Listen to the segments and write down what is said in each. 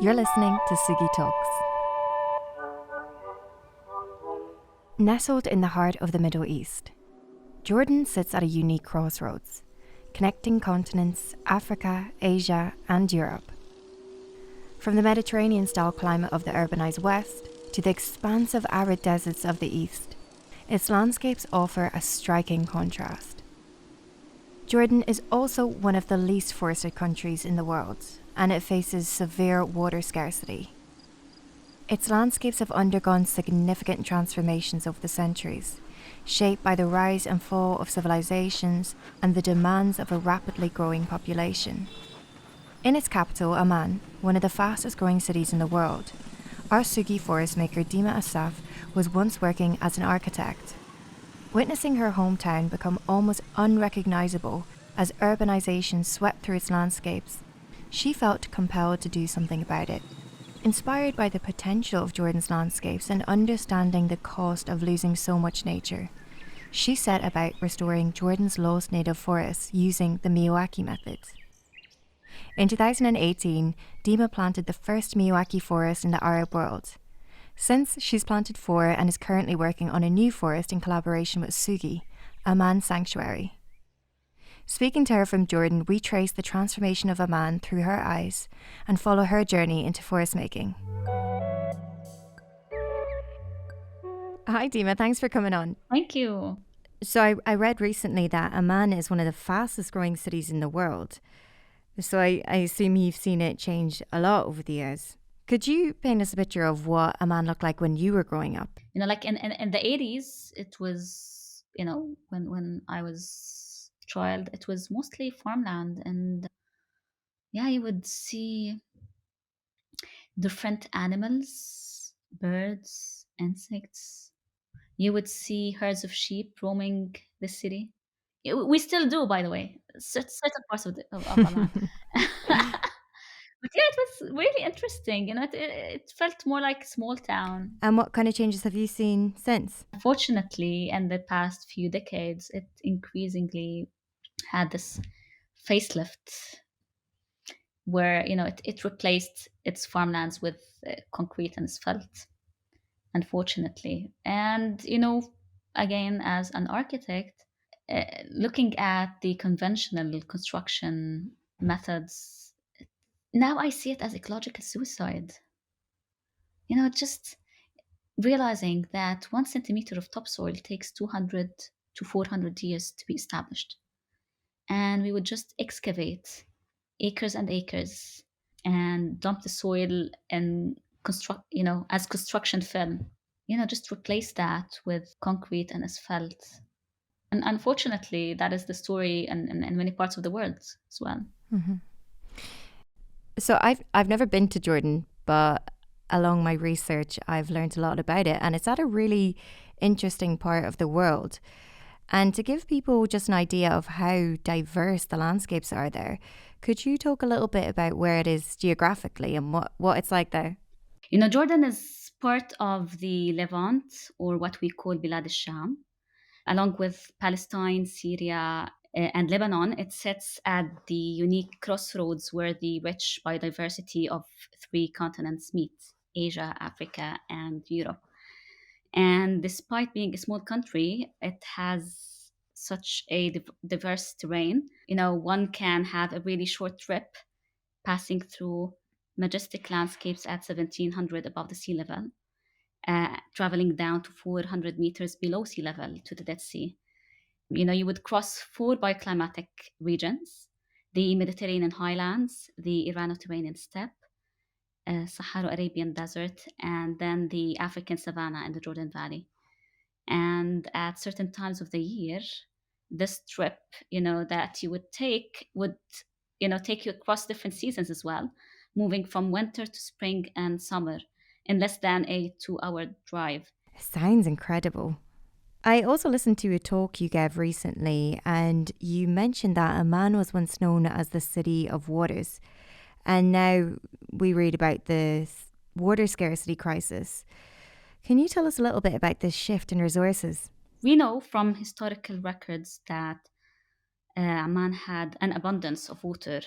You're listening to SUGi Talks. Nestled in the heart of the Middle East, Jordan sits at a unique crossroads, connecting continents Africa, Asia, and Europe. From the Mediterranean-style climate of the urbanized West to the expansive arid deserts of the East, its landscapes offer a striking contrast. Jordan is also one of the least forested countries in the world, and it faces severe water scarcity. Its landscapes have undergone significant transformations over the centuries, shaped by the rise and fall of civilizations and the demands of a rapidly growing population. In its capital, Amman, one of the fastest growing cities in the world, our SUGi forest maker Deema Assaf was once working as an architect. Witnessing her hometown become almost unrecognisable as urbanisation swept through its landscapes, she felt compelled to do something about it. Inspired by the potential of Jordan's landscapes and understanding the cost of losing so much nature, she set about restoring Jordan's lost native forests using the Miyawaki method. In 2018, Deema planted the first Miyawaki forest in the Arab world. Since, she's planted 4 and is currently working on a new forest in collaboration with SUGi, Amman Sanctuary. Speaking to her from Jordan, we trace the transformation of Amman through her eyes and follow her journey into forest making. Hi Deema, thanks for coming on. Thank you. So I read recently that Amman is one of the fastest growing cities in the world. So I assume you've seen it change a lot over the years. Could you paint us a picture of what Amman looked like when you were growing up? Like in the 80s, it was, when I was a child, it was mostly farmland. And yeah, you would see different animals, birds, insects. You would see herds of sheep roaming the city. We still do, by the way, certain parts of Amman. But yeah, it was really interesting. It felt more like a small town. And what kind of changes have you seen since? Unfortunately, in the past few decades, it increasingly had this facelift where it replaced its farmlands with concrete and asphalt. Unfortunately, and again, as an architect, looking at the conventional construction methods, now I see it as ecological suicide. Just realizing that 1 centimeter of topsoil takes 200 to 400 years to be established. And we would just excavate acres and acres and dump the soil and construct, as construction film, just replace that with concrete and asphalt. And unfortunately, that is the story in many parts of the world as well. Mm-hmm. So I've never been to Jordan, but along my research, I've learned a lot about it, and it's at a really interesting part of the world. And to give people just an idea of how diverse the landscapes are there, could you talk a little bit about where it is geographically and what it's like there? Jordan is part of the Levant, or what we call Bilad al-Sham, along with Palestine, Syria, and Lebanon. It sits at the unique crossroads where the rich biodiversity of 3 continents meet: Asia, Africa, and Europe. And despite being a small country, it has such a diverse terrain. One can have a really short trip passing through majestic landscapes at 1700 above the sea level, traveling down to 400 meters below sea level to the Dead Sea. You would cross 4 bioclimatic regions: the Mediterranean highlands, the Irano-Iranian steppe, Sahara-Arabian desert, and then the African savanna in the Jordan Valley. And at certain times of the year, this trip, that you would take would, take you across different seasons as well, moving from winter to spring and summer in less than a 2-hour drive. Sounds incredible. I also listened to a talk you gave recently, and you mentioned that Amman was once known as the city of waters. And now we read about the water scarcity crisis. Can you tell us a little bit about this shift in resources? We know from historical records that Amman had an abundance of water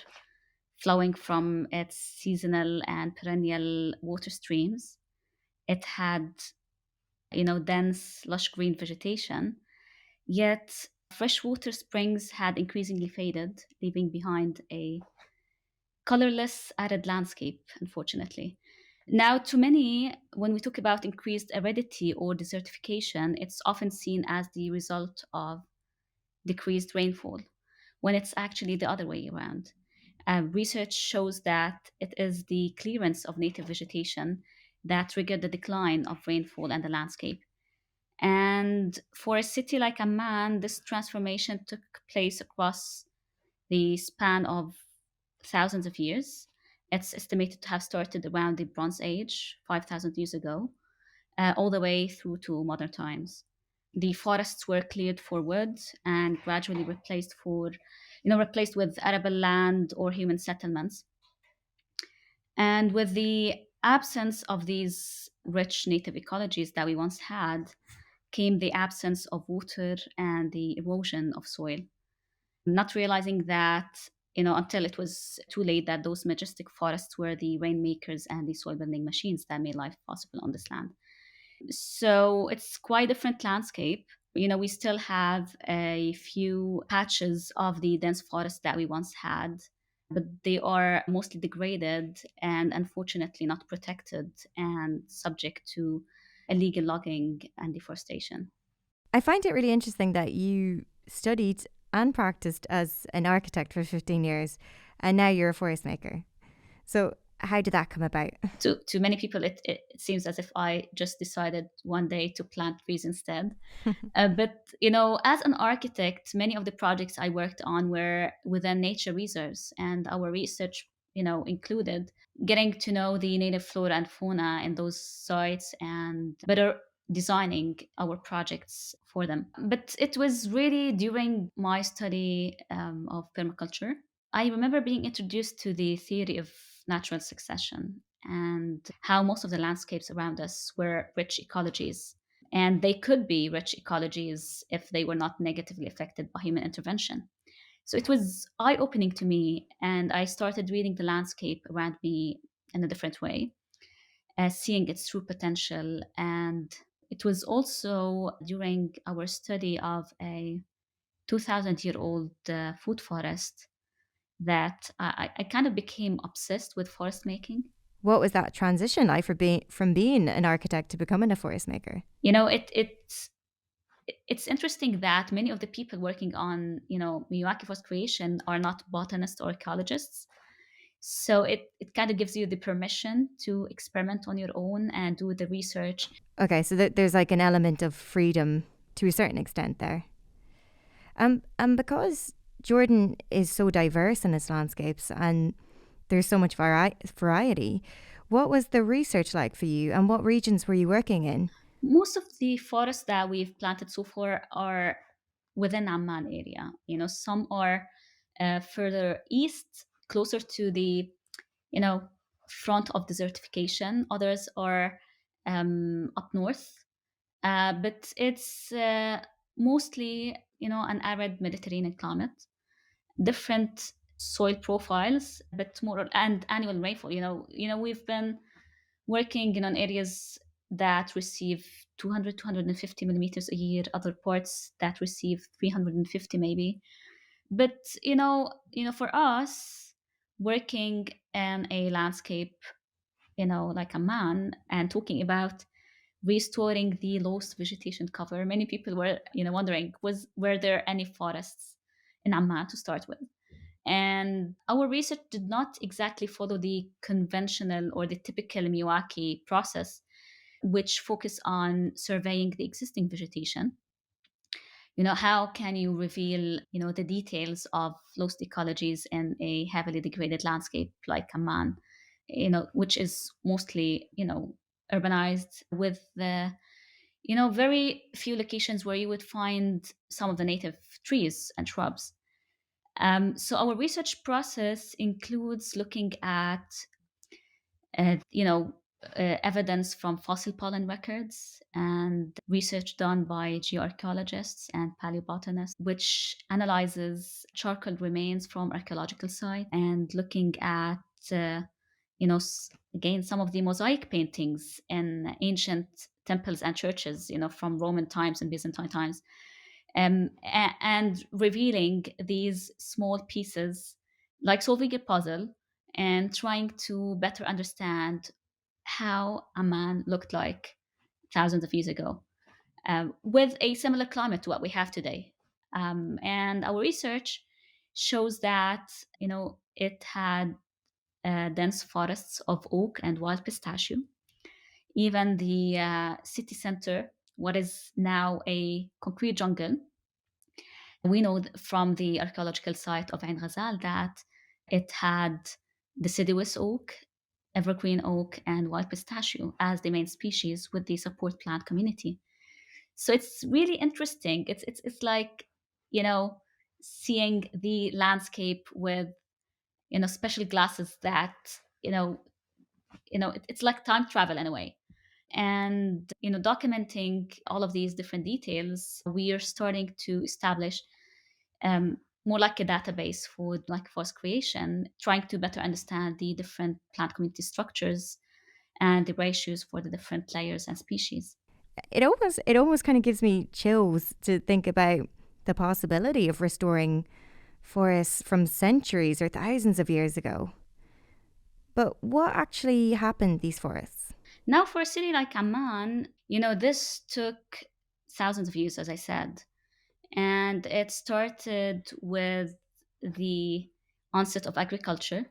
flowing from its seasonal and perennial water streams. It had, dense, lush green vegetation, yet freshwater springs had increasingly faded, leaving behind a colorless, arid landscape, unfortunately. Now, to many, when we talk about increased aridity or desertification, it's often seen as the result of decreased rainfall, when it's actually the other way around. Research shows that it is the clearance of native vegetation that triggered the decline of rainfall and the landscape. And for a city like Amman, this transformation took place across the span of thousands of years. It's estimated to have started around the Bronze Age, 5,000 years ago, all the way through to modern times. The forests were cleared for wood and gradually replaced with arable land or human settlements. And with the absence of these rich native ecologies that we once had, came the absence of water and the erosion of soil. Not realizing that, until it was too late, that those majestic forests were the rainmakers and the soil building machines that made life possible on this land. So it's quite a different landscape. We still have a few patches of the dense forest that we once had, but they are mostly degraded and unfortunately not protected and subject to illegal logging and deforestation. I find it really interesting that you studied and practiced as an architect for 15 years and now you're a forest maker. So, how did that come about? To many people, it seems as if I just decided one day to plant trees instead. But as an architect, many of the projects I worked on were within nature reserves, and our research, included getting to know the native flora and fauna in those sites and better designing our projects for them. But it was really during my study of permaculture. I remember being introduced to the theory of natural succession and how most of the landscapes around us were rich ecologies. And they could be rich ecologies if they were not negatively affected by human intervention. So it was eye opening to me, and I started reading the landscape around me in a different way, seeing its true potential. And it was also during our study of a 2,000-year-old food forest that I kind of became obsessed with forest making. What was that transition like from being an architect to becoming a forest maker? It's interesting that many of the people working on Miyawaki forest creation are not botanists or ecologists. So it kind of gives you the permission to experiment on your own and do the research. Okay, so there's like an element of freedom to a certain extent there. And because Jordan is so diverse in its landscapes and there's so much variety, what was the research like for you and what regions were you working in? Most of the forests that we've planted so far are within Amman area. Some are further east, closer to the you know front of desertification. Others are up north, but it's mostly an arid Mediterranean climate, different soil profiles, but more and annual rainfall. We've been working in on areas that receive 200 250 millimeters a year, other parts that receive 350 maybe. But for us, working in a landscape like a man and talking about restoring the lost vegetation cover, many people were wondering, were there any forests in Amman to start with? And our research did not exactly follow the conventional or the typical Miyawaki process, which focus on surveying the existing vegetation. How can you reveal the details of lost ecologies in a heavily degraded landscape like Amman, which is mostly urbanized with the very few locations where you would find some of the native trees and shrubs. So our research process includes looking at evidence from fossil pollen records and research done by geoarchaeologists and paleobotanists, which analyzes charcoal remains from archaeological sites and looking at, uh, again, some of the mosaic paintings in ancient temples and churches, from Roman times and Byzantine times, and revealing these small pieces, like solving a puzzle and trying to better understand how Amman looked like thousands of years ago, with a similar climate to what we have today. And our research shows that it had dense forests of oak and wild pistachio. Even the city center, what is now a concrete jungle, we know from the archaeological site of Ain Ghazal that it had deciduous oak, evergreen oak, and wild pistachio as the main species with the support plant community. So it's really interesting. It's like, you know, seeing the landscape with special glasses that it's like time travel in a way. And documenting all of these different details, we are starting to establish more like a database for like forest creation, trying to better understand the different plant community structures and the ratios for the different layers and species. It almost kind of gives me chills to think about the possibility of restoring forests from centuries or thousands of years ago. But what actually happened to these forests? Now, for a city like Amman, this took thousands of years, as I said. And it started with the onset of agriculture.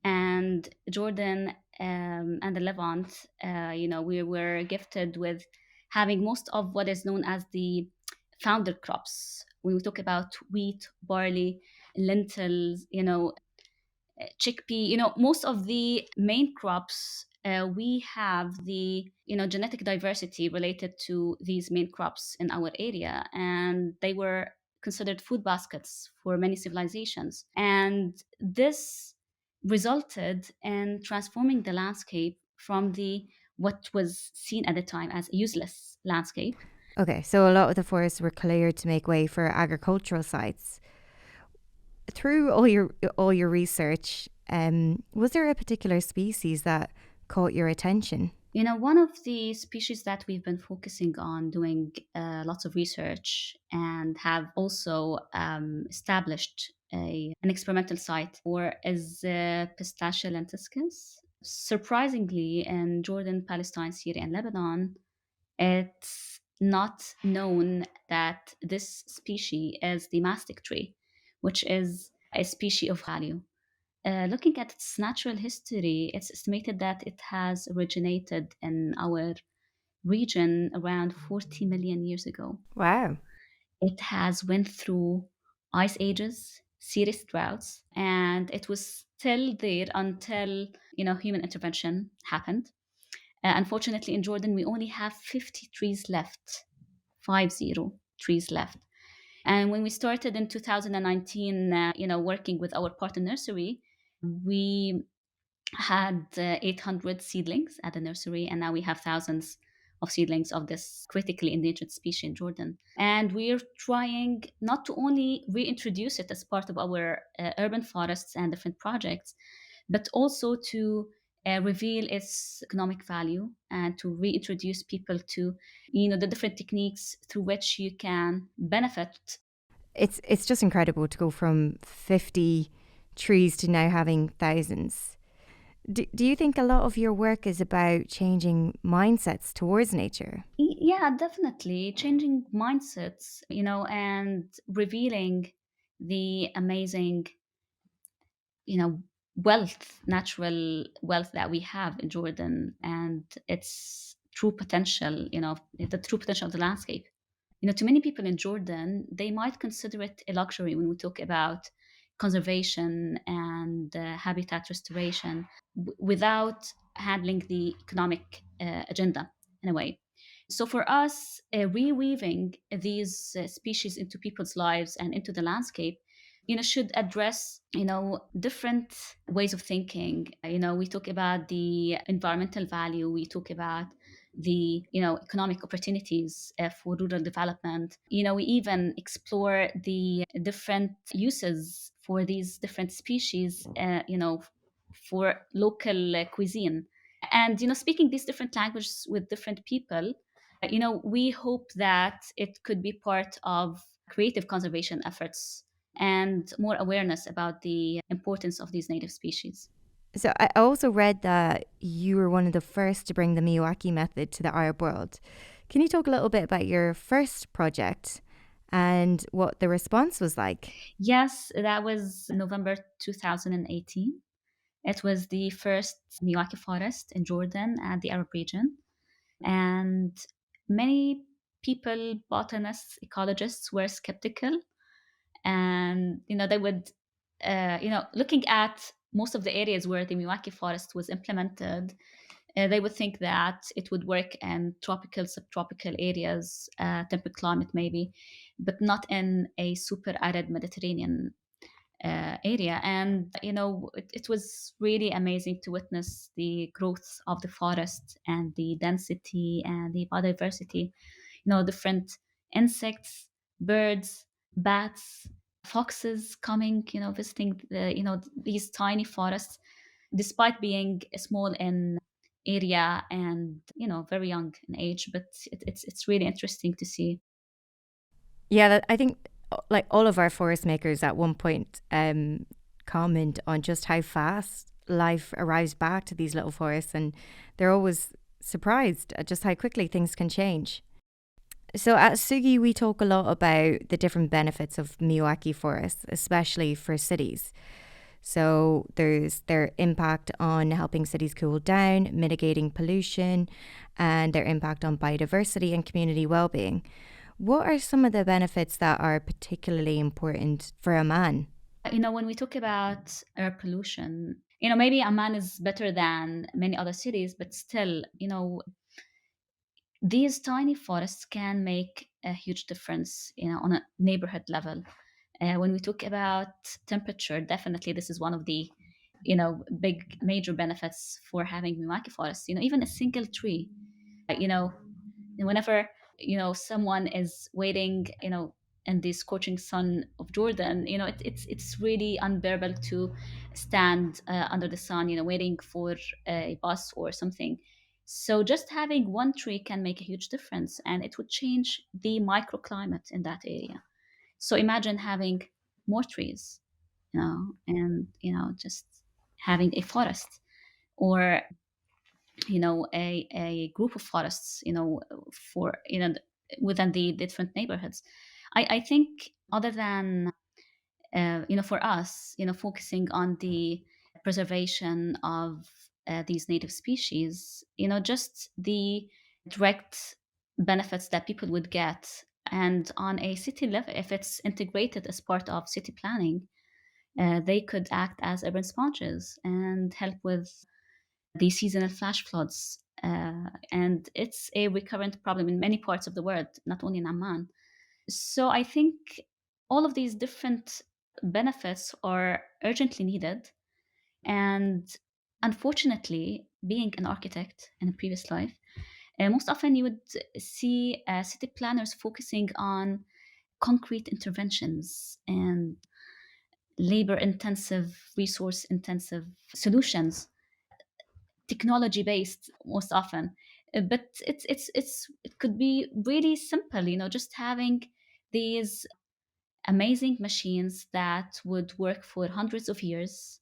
And Jordan and the Levant, we were gifted with having most of what is known as the founder crops. When we talk about wheat, barley, lentils, chickpea, most of the main crops, we have the genetic diversity related to these main crops in our area, and they were considered food baskets for many civilizations. And this resulted in transforming the landscape from the what was seen at the time as a useless landscape. Okay, so a lot of the forests were cleared to make way for agricultural sites. Through all your research, was there a particular species that caught your attention? One of the species that we've been focusing on doing lots of research and have also established an experimental site for is Pistachia lentiscus. Surprisingly, in Jordan, Palestine, Syria, and Lebanon, it's not known that this species is the mastic tree, which is a species of value. Looking at its natural history, it's estimated that it has originated in our region around 40 million years ago. Wow. It has went through ice ages, serious droughts, and it was still there until human intervention happened. Unfortunately, in Jordan, we only have 50 trees left, 50 trees left. And when we started in 2019, working with our partner nursery, we had 800 seedlings at the nursery, and now we have thousands of seedlings of this critically endangered species in Jordan. And we're trying not to only reintroduce it as part of our urban forests and different projects, but also to reveal its economic value and to reintroduce people to the different techniques through which you can benefit. It's just incredible to go from 50 trees to now having thousands. Do you think a lot of your work is about changing mindsets towards nature? Yeah, definitely changing mindsets, and revealing the amazing, you know, natural wealth that we have in Jordan and its true potential, the true potential of the landscape. To many people in Jordan, they might consider it a luxury when we talk about conservation and habitat restoration without handling the economic agenda in a way. So for us, reweaving these species into people's lives and into the landscape should address, different ways of thinking. We talk about the environmental value, we talk about the, economic opportunities for rural development. We even explore the different uses for these different species, for local cuisine. And, speaking these different languages with different people, we hope that it could be part of creative conservation efforts and more awareness about the importance of these native species. So I also read that you were one of the first to bring the Miyawaki method to the Arab world. Can you talk a little bit about your first project and what the response was like? Yes, that was November 2018. It was the first Miyawaki forest in Jordan and the Arab region. And many people, botanists, ecologists, were skeptical. And, they would, looking at most of the areas where the Miyawaki forest was implemented, they would think that it would work in tropical, subtropical areas, temperate climate maybe, but not in a super arid Mediterranean area. And, it was really amazing to witness the growth of the forest and the density and the biodiversity, different insects, birds, bats, foxes coming, visiting these tiny forests, despite being small in area and, very young in age. But it's really interesting to see. Yeah, I think like all of our forest makers at one point comment on just how fast life arrives back to these little forests, and they're always surprised at just how quickly things can change. So at SUGi, we talk a lot about the different benefits of Miyawaki forests, especially for cities. So there's their impact on helping cities cool down, mitigating pollution, and their impact on biodiversity and community well-being. What are some of the benefits that are particularly important for Amman? When we talk about air pollution, maybe Amman is better than many other cities, but still, these tiny forests can make a huge difference, on a neighborhood level. When we talk about temperature, definitely this is one of the, big major benefits for having Miyawaki forests. Even a single tree, you know, whenever, someone is waiting, in the scorching sun of Jordan, it's really unbearable to stand under the sun, waiting for a bus or something. So just having one tree can make a huge difference, and it would change the microclimate in that area. So imagine having more trees, and, just having a forest, or, a group of forests, for, within the different neighborhoods. I think, other than, for us, focusing on the preservation of these native species, just the direct benefits that people would get. And on a city level, if it's integrated as part of city planning, they could act as urban sponges and help with the seasonal flash floods. And it's a recurrent problem in many parts of the world, not only in Amman. So I think all of these different benefits are urgently needed. And unfortunately, being an architect in a previous life, most often you would see city planners focusing on concrete interventions and labor intensive, resource intensive solutions, technology based most often. But it could be really simple, just having these amazing machines that would work for hundreds of years,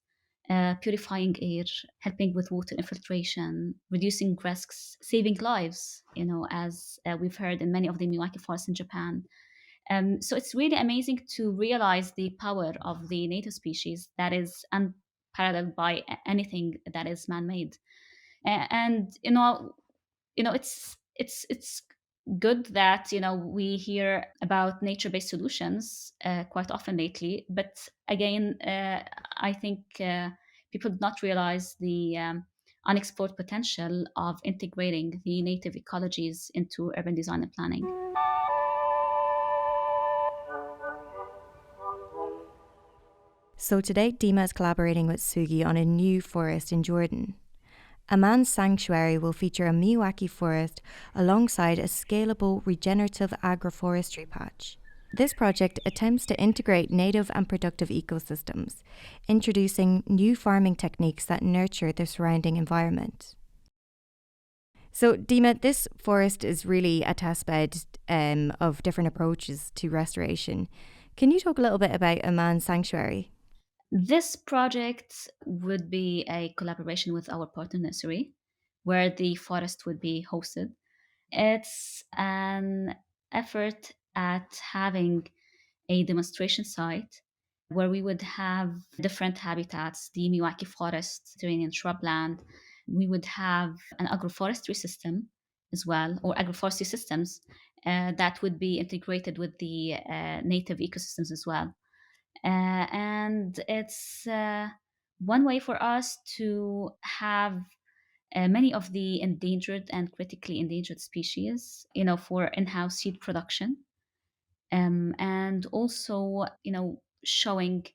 purifying air, helping with water infiltration, reducing risks, saving lives, as we've heard in many of the Miyawaki forests in Japan. So it's really amazing to realize the power of the native species that is unparalleled by anything that is man-made. And, it's good that, we hear about nature-based solutions quite often lately. But again, I think people do not realize the unexplored potential of integrating the native ecologies into urban design and planning. So today, Deema is collaborating with SUGi on a new forest in Jordan. Amman Sanctuary will feature a Miyawaki forest alongside a scalable regenerative agroforestry patch. This project attempts to integrate native and productive ecosystems, introducing new farming techniques that nurture the surrounding environment. So, Deema, this forest is really a testbed of different approaches to restoration. Can you talk a little bit about Amman Sanctuary? This project would be a collaboration with our partner nursery, where the forest would be hosted. It's an effort at having a demonstration site where we would have different habitats, the Miyawaki forest, Mediterranean shrubland. We would have an agroforestry system as well, or agroforestry systems that would be integrated with the native ecosystems as well. And it's one way for us to have many of the endangered and critically endangered species, for in-house seed production, and also, showing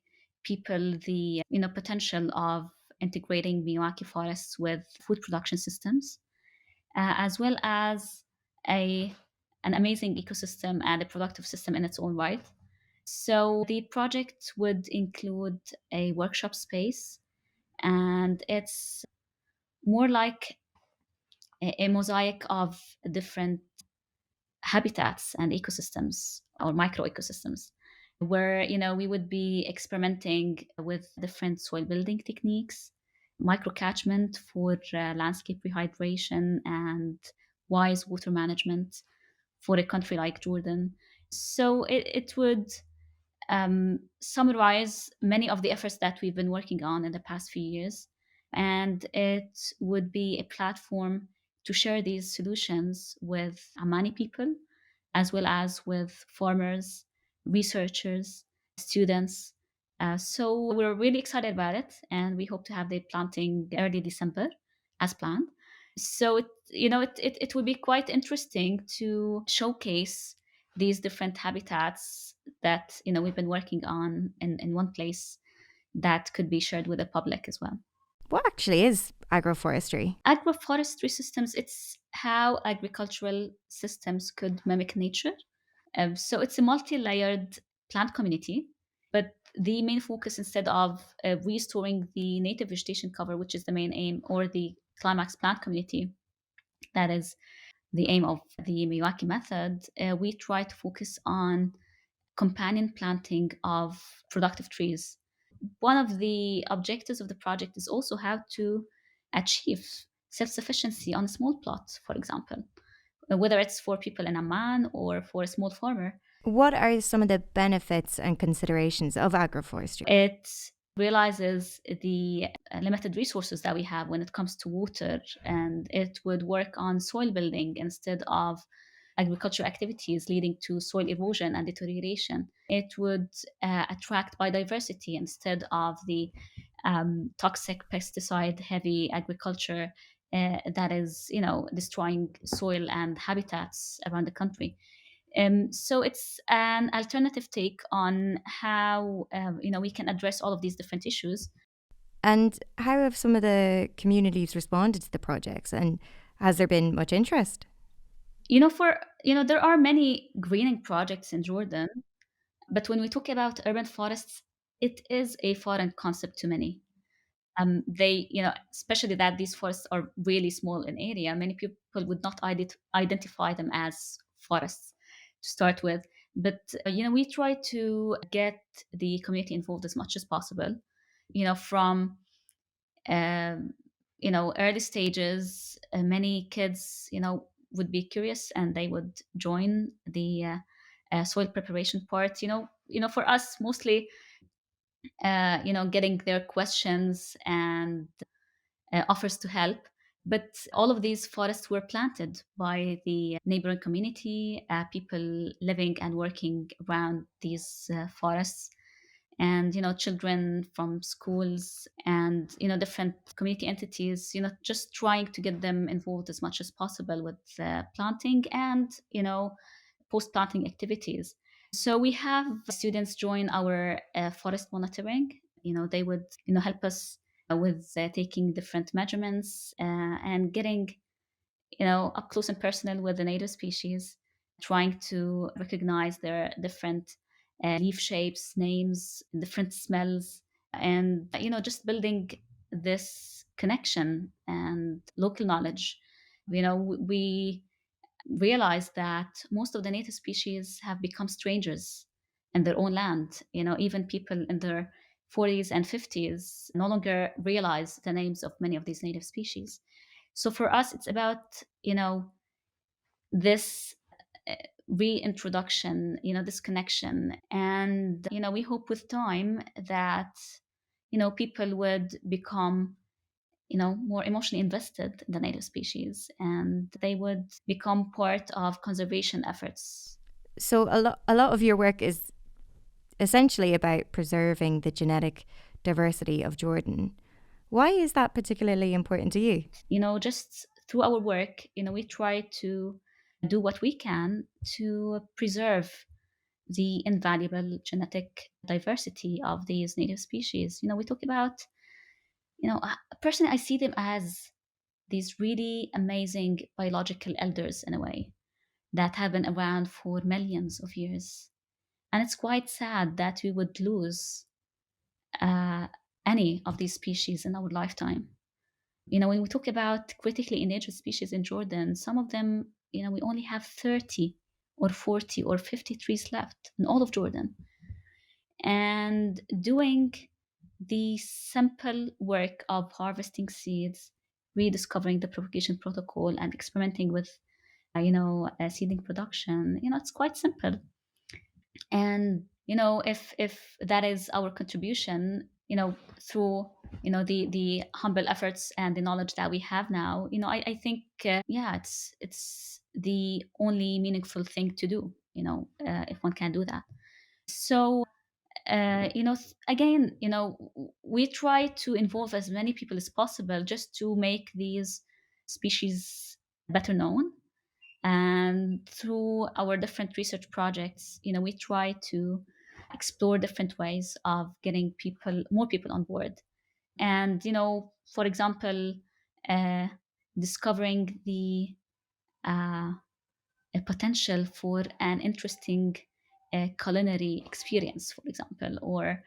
people the, potential of integrating Miyawaki forests with food production systems, as well as a an amazing ecosystem and a productive system in its own right. So the project would include a workshop space, and it's more like a mosaic of different habitats and ecosystems or micro ecosystems where we would be experimenting with different soil building techniques, microcatchment for landscape rehydration, and wise water management for a country like Jordan. So it would summarize many of the efforts that we've been working on in the past few years. And it would be a platform to share these solutions with Amani people, as well as with farmers, researchers, students. So we're really excited about it, and we hope to have the planting early December as planned. So it would be quite interesting to showcase these different habitats that we've been working on in one place that could be shared with the public as well. What actually is agroforestry? Agroforestry systems, it's how agricultural systems could mimic nature. So it's a multi-layered plant community, but the main focus, instead of restoring the native vegetation cover, which is the main aim, or the climax plant community, that is the aim of the Miyawaki method, we try to focus on companion planting of productive trees. One of the objectives of the project is also how to achieve self sufficiency on a small plot, for example, whether it's for people in Amman or for a small farmer. What are some of the benefits and considerations of agroforestry? It realizes the limited resources that we have when it comes to water, and it would work on soil building instead of agricultural activities leading to soil erosion and deterioration. It would attract biodiversity instead of the toxic pesticide heavy agriculture that is destroying soil and habitats around the country. So it's an alternative take on how we can address all of these different issues. And how have some of the communities responded to the projects? And has there been much interest? For there are many greening projects in Jordan, but when we talk about urban forests, it is a foreign concept to many. They, especially that these forests are really small in area, many people would not identify them as forests to start with. But we try to get the community involved as much as possible. From um, early stages, many kids would be curious and they would join the soil preparation part. For us, mostly getting their questions and offers to help. But all of these forests were planted by the neighboring community, people living and working around these forests, and children from schools and different community entities. Just trying to get them involved as much as possible with planting and post planting activities. So we have students join our forest monitoring They would help us with taking different measurements and getting up close and personal with the native species, trying to recognize their different leaf shapes, names, different smells, and just building this connection and local knowledge. We realize that most of the native species have become strangers in their own land. Even people in their 40s and 50s no longer realize the names of many of these native species. So for us, it's about, this uh, reintroduction, this connection. And, we hope with time that, people would become, more emotionally invested in the native species, and they would become part of conservation efforts. So a lot of your work is essentially about preserving the genetic diversity of Jordan. Why is that particularly important to you? Just through our work, we try to do what we can to preserve the invaluable genetic diversity of these native species. We talk about, personally, I see them as these really amazing biological elders in a way that have been around for millions of years. And it's quite sad that we would lose uh, any of these species in our lifetime. When we talk about critically endangered species in Jordan, some of them, we only have 30 or 40 or 50 trees left in all of Jordan. And doing the simple work of harvesting seeds, rediscovering the propagation protocol, and experimenting with, seedling production, it's quite simple. And if that is our contribution, through the humble efforts and the knowledge that we have now, I think, yeah, it's the only meaningful thing to do, if one can do that. So again, we try to involve as many people as possible just to make these species better known. And through our different research projects, we try to explore different ways of getting more people on board. And, for example, uh, discovering the uh, a potential for an interesting culinary experience, for example, or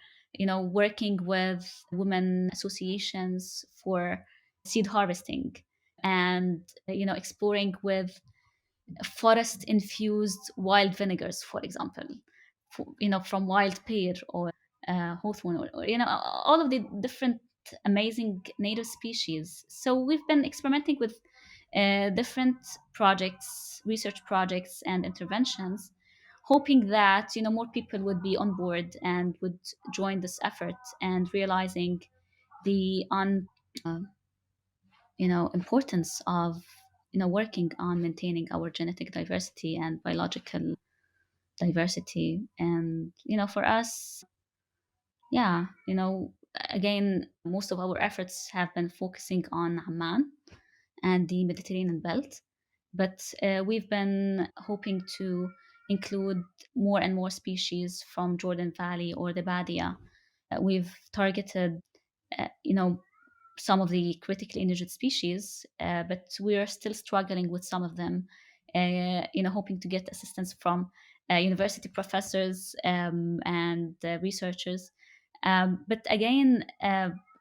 working with women associations for seed harvesting, and exploring with forest infused wild vinegars, for example, from wild pear or hawthorn, or all of the different amazing native species. So we've been experimenting with different projects, research projects, and interventions, hoping that more people would be on board and would join this effort, and realizing the uh, importance of working on maintaining our genetic diversity and biological diversity. And for us, yeah, again, most of our efforts have been focusing on Amman and the Mediterranean belt, but we've been hoping to include more and more species from Jordan Valley or the Badia. We've targeted some of the critically endangered species, but we are still struggling with some of them. Hoping to get assistance from university professors and researchers. But again,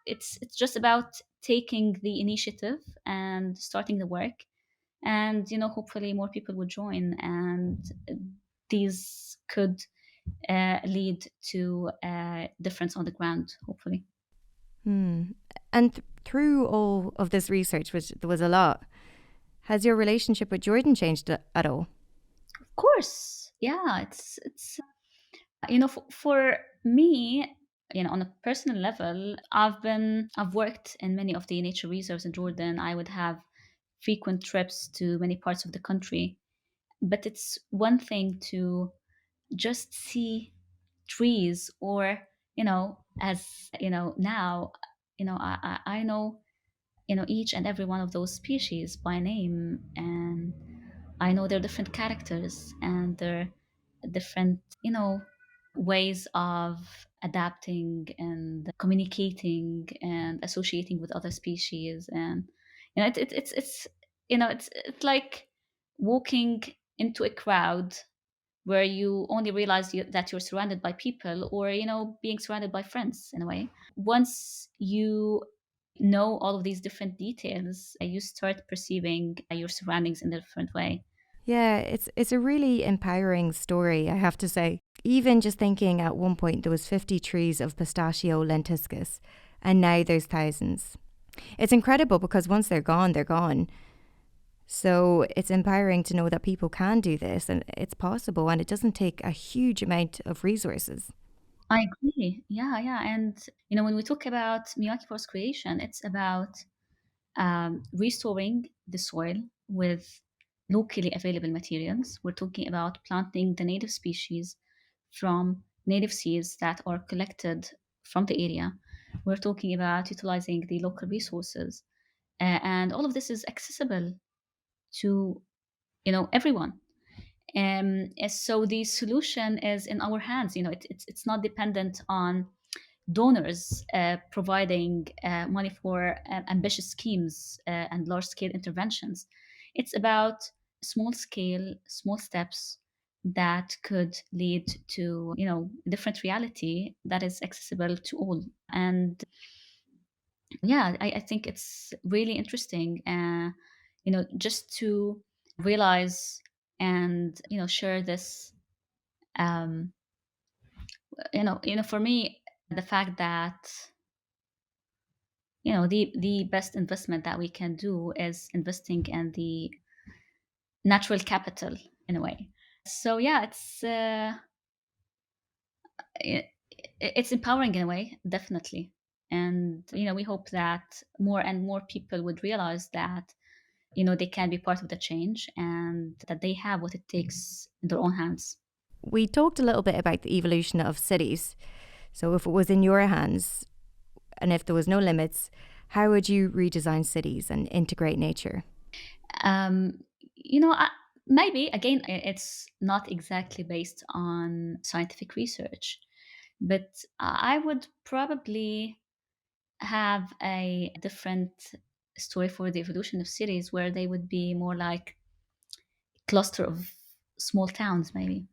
it's just about taking the initiative and starting the work, and hopefully more people will join, and these could lead to difference on the ground, hopefully. Hmm. And through all of this research, which there was a lot, has your relationship with Jordan changed at all? Of course, yeah, it's for me, on a personal level, I've worked in many of the nature reserves in Jordan. I would have frequent trips to many parts of the country, but it's one thing to just see trees, or as now, I know each and every one of those species by name, and I know their different characters and their different ways of adapting and communicating and associating with other species. And it's it's like walking into a crowd where you only realize that you're surrounded by people, or being surrounded by friends in a way. Once you know all of these different details, you start perceiving your surroundings in a different way. Yeah, it's a really empowering story, I have to say. Even just thinking at one point there was 50 trees of pistachio lentiscus, and now there's thousands. It's incredible because once they're gone, they're gone. So it's empowering to know that people can do this and it's possible, and it doesn't take a huge amount of resources. I agree. Yeah, yeah. And when we talk about Miyawaki forest creation, it's about restoring the soil with locally available materials. We're talking about planting the native species from native seeds that are collected from the area. We're talking about utilizing the local resources, and all of this is accessible to everyone. So the solution is in our hands. It's not dependent on donors providing money for ambitious schemes and large scale interventions. It's about small steps that could lead to a different reality that is accessible to all. And yeah, I think it's really interesting, just to realize and share this. um for me, the fact that the best investment that we can do is investing in the natural capital in a way. So yeah, it, it's empowering in a way, definitely. And we hope that more and more people would realize that they can be part of the change, and that they have what it takes in their own hands. We talked a little bit about the evolution of cities. So if it was in your hands and if there was no limits, how would you redesign cities and integrate nature? um, you know I, Maybe again, it's not exactly based on scientific research, but I would probably have a different story for the evolution of cities, where they would be more like cluster of small towns, maybe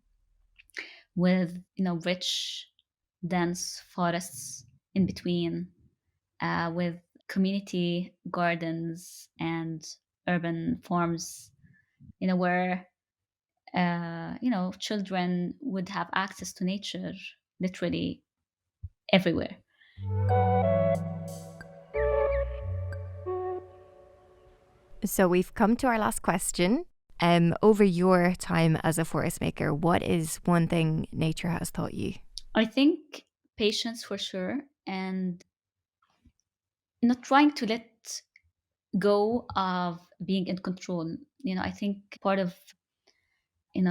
with rich dense forests in between, with community gardens and urban farms, where children would have access to nature literally everywhere. So we've come to our last question. Over your time as a forest maker, what is one thing nature has taught you? I think patience for sure, and not trying to let go of being in control. I think part of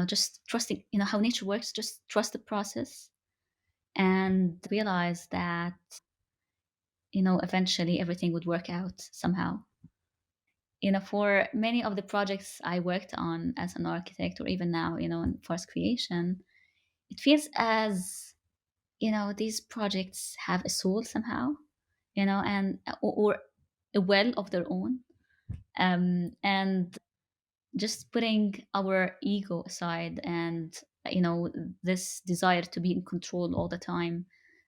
just trusting how nature works, just trust the process and realize that eventually everything would work out somehow. For many of the projects I worked on as an architect, or even now in forest creation, it feels as these projects have a soul somehow, and or a well of their own. And just putting our ego aside, and this desire to be in control all the time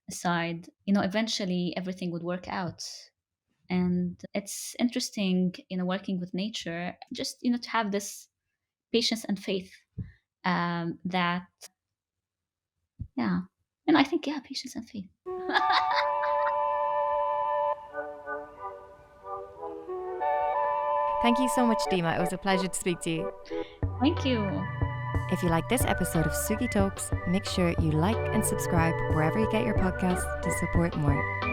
aside, eventually everything would work out. And it's interesting working with nature, just to have this patience and faith, that yeah. And I think, yeah, patience and faith. Thank you so much, Deema. It was a pleasure to speak to you. Thank you. If you like this episode of SUGi Talks, make sure you like and subscribe wherever you get your podcasts to support more.